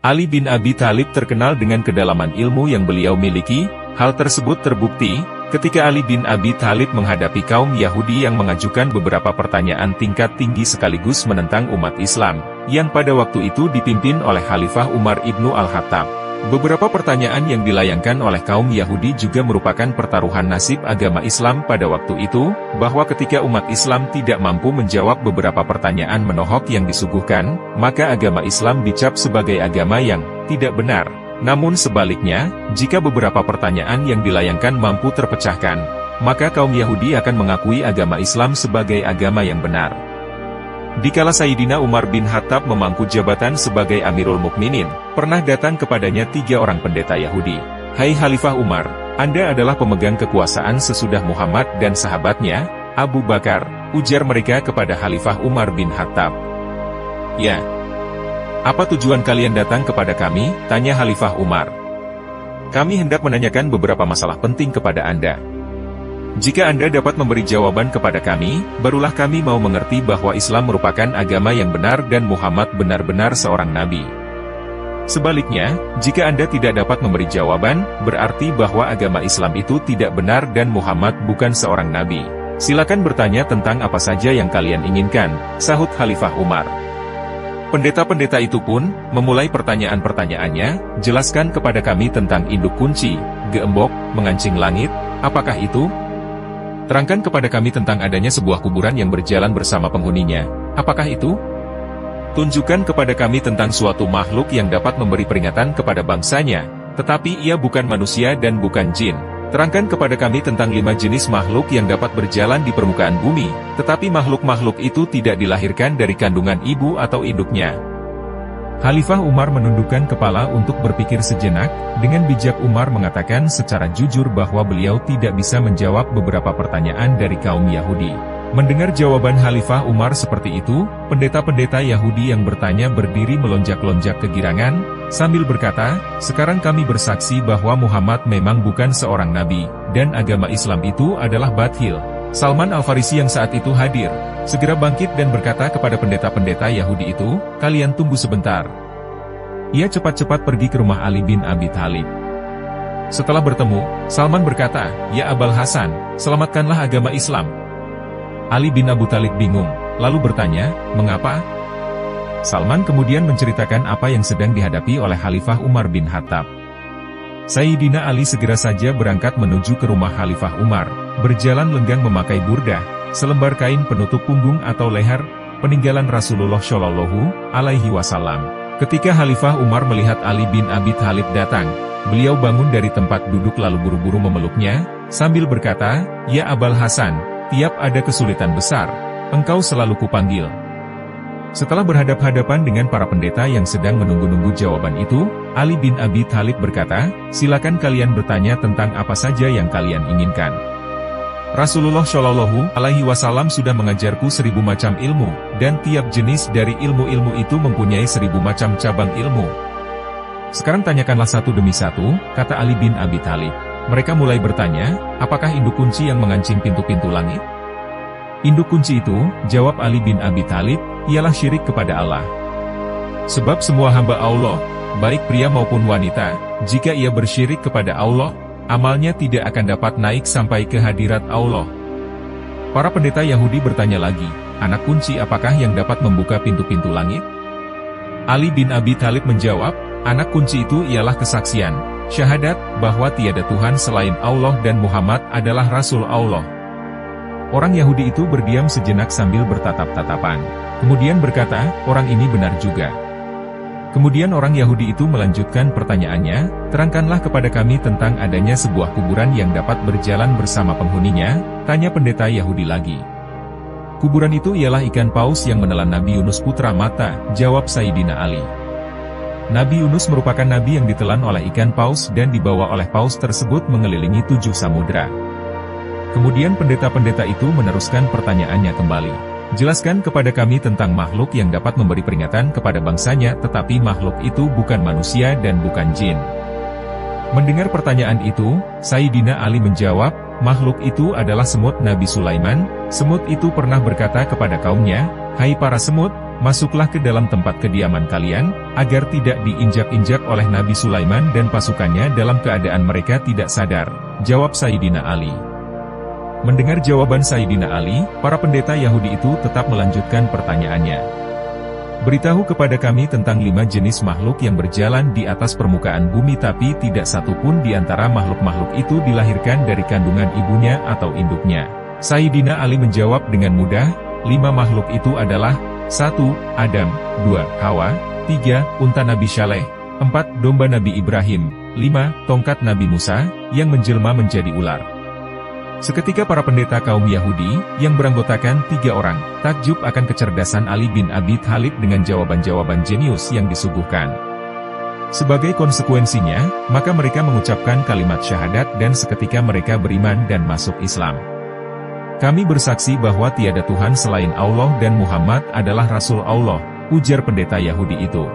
Ali bin Abi Thalib terkenal dengan kedalaman ilmu yang beliau miliki. Hal tersebut terbukti ketika Ali bin Abi Thalib menghadapi kaum Yahudi yang mengajukan beberapa pertanyaan tingkat tinggi sekaligus menentang umat Islam, yang pada waktu itu dipimpin oleh Khalifah Umar ibnu Al-Khattab. Beberapa pertanyaan yang dilayangkan oleh kaum Yahudi juga merupakan pertaruhan nasib agama Islam pada waktu itu, bahwa ketika umat Islam tidak mampu menjawab beberapa pertanyaan menohok yang disuguhkan, maka agama Islam dicap sebagai agama yang tidak benar. Namun sebaliknya, jika beberapa pertanyaan yang dilayangkan mampu terpecahkan, maka kaum Yahudi akan mengakui agama Islam sebagai agama yang benar. Dikala Sayyidina Umar bin Khattab memangku jabatan sebagai Amirul Mukminin, pernah datang kepadanya 3 orang pendeta Yahudi. "Hai Khalifah Umar, Anda adalah pemegang kekuasaan sesudah Muhammad dan sahabatnya, Abu Bakar," ujar mereka kepada Khalifah Umar bin Khattab. "Ya. Apa tujuan kalian datang kepada kami?" tanya Khalifah Umar. "Kami hendak menanyakan beberapa masalah penting kepada Anda. Jika Anda dapat memberi jawaban kepada kami, barulah kami mau mengerti bahwa Islam merupakan agama yang benar dan Muhammad benar-benar seorang nabi. Sebaliknya, jika Anda tidak dapat memberi jawaban, berarti bahwa agama Islam itu tidak benar dan Muhammad bukan seorang nabi. Silakan bertanya tentang apa saja yang kalian inginkan," sahut Khalifah Umar. Pendeta-pendeta itu pun memulai pertanyaan-pertanyaannya. "Jelaskan kepada kami tentang induk kunci, geembok, mengancing langit, apakah itu? Terangkan kepada kami tentang adanya sebuah kuburan yang berjalan bersama penghuninya, apakah itu? Tunjukkan kepada kami tentang suatu makhluk yang dapat memberi peringatan kepada bangsanya, tetapi ia bukan manusia dan bukan jin. Terangkan kepada kami tentang 5 jenis makhluk yang dapat berjalan di permukaan bumi, tetapi makhluk-makhluk itu tidak dilahirkan dari kandungan ibu atau induknya." Khalifah Umar menundukkan kepala untuk berpikir sejenak. Dengan bijak Umar mengatakan secara jujur bahwa beliau tidak bisa menjawab beberapa pertanyaan dari kaum Yahudi. Mendengar jawaban Khalifah Umar seperti itu, pendeta-pendeta Yahudi yang bertanya berdiri melonjak-lonjak kegirangan, sambil berkata, "Sekarang kami bersaksi bahwa Muhammad memang bukan seorang nabi, dan agama Islam itu adalah batil." Salman Al-Farisi yang saat itu hadir, segera bangkit dan berkata kepada pendeta-pendeta Yahudi itu, "Kalian tunggu sebentar." Ia cepat-cepat pergi ke rumah Ali bin Abi Thalib. Setelah bertemu, Salman berkata, "Ya Abul Hasan, selamatkanlah agama Islam." Ali bin Abi Thalib bingung, lalu bertanya, "Mengapa?" Salman kemudian menceritakan apa yang sedang dihadapi oleh Khalifah Umar bin Khattab. Sayyidina Ali segera saja berangkat menuju ke rumah Khalifah Umar, berjalan lenggang memakai burdah, selembar kain penutup punggung atau leher, peninggalan Rasulullah Shallallahu Alaihi Wasallam. Ketika Khalifah Umar melihat Ali bin Abi Thalib datang, beliau bangun dari tempat duduk lalu buru-buru memeluknya, sambil berkata, "Ya Abul Hasan, tiap ada kesulitan besar, engkau selalu kupanggil." Setelah berhadap-hadapan dengan para pendeta yang sedang menunggu-nunggu jawaban itu, Ali bin Abi Thalib berkata, "Silakan kalian bertanya tentang apa saja yang kalian inginkan. Rasulullah Shallallahu Alaihi Wasallam sudah mengajarku 1000 macam ilmu, dan tiap jenis dari ilmu-ilmu itu mempunyai 1000 macam cabang ilmu. Sekarang tanyakanlah satu demi satu," kata Ali bin Abi Thalib. Mereka mulai bertanya, "Apakah induk kunci yang mengancing pintu-pintu langit?" "Induk kunci itu," jawab Ali bin Abi Thalib, "ialah syirik kepada Allah. Sebab semua hamba Allah, baik pria maupun wanita, jika ia bersyirik kepada Allah, amalnya tidak akan dapat naik sampai ke hadirat Allah." Para pendeta Yahudi bertanya lagi, "Anak kunci apakah yang dapat membuka pintu-pintu langit?" Ali bin Abi Thalib menjawab, "Anak kunci itu ialah kesaksian, syahadat, bahwa tiada Tuhan selain Allah dan Muhammad adalah Rasul Allah." Orang Yahudi itu berdiam sejenak sambil bertatap-tatapan. Kemudian berkata, "Orang ini benar juga." Kemudian orang Yahudi itu melanjutkan pertanyaannya, "Terangkanlah kepada kami tentang adanya sebuah kuburan yang dapat berjalan bersama penghuninya," tanya pendeta Yahudi lagi. "Kuburan itu ialah ikan paus yang menelan Nabi Yunus putra Matta," jawab Sayyidina Ali. Nabi Yunus merupakan nabi yang ditelan oleh ikan paus dan dibawa oleh paus tersebut mengelilingi 7 samudra. Kemudian pendeta-pendeta itu meneruskan pertanyaannya kembali. "Jelaskan kepada kami tentang makhluk yang dapat memberi peringatan kepada bangsanya, tetapi makhluk itu bukan manusia dan bukan jin." Mendengar pertanyaan itu, Sayyidina Ali menjawab, "Makhluk itu adalah semut Nabi Sulaiman." Semut itu pernah berkata kepada kaumnya, "Hai para semut, masuklah ke dalam tempat kediaman kalian, agar tidak diinjak-injak oleh Nabi Sulaiman dan pasukannya dalam keadaan mereka tidak sadar, jawab Sayyidina Ali. Mendengar jawaban Sayyidina Ali, para pendeta Yahudi itu tetap melanjutkan pertanyaannya. Beritahu kepada kami tentang 5 jenis makhluk yang berjalan di atas permukaan bumi tapi tidak satu pun di antara makhluk-makhluk itu dilahirkan dari kandungan ibunya atau induknya. Sayyidina Ali menjawab dengan mudah, 5 makhluk itu adalah 1. Adam, 2. Hawa, 3. Unta Nabi Saleh, 4. Domba Nabi Ibrahim, 5. Tongkat Nabi Musa, yang menjelma menjadi ular. Seketika para pendeta kaum Yahudi, yang beranggotakan 3 orang, takjub akan kecerdasan Ali bin Abi Thalib dengan jawaban-jawaban jenius yang disuguhkan. Sebagai konsekuensinya, maka mereka mengucapkan kalimat syahadat dan seketika mereka beriman dan masuk Islam. Kami bersaksi bahwa tiada Tuhan selain Allah dan Muhammad adalah Rasul Allah, ujar pendeta Yahudi itu.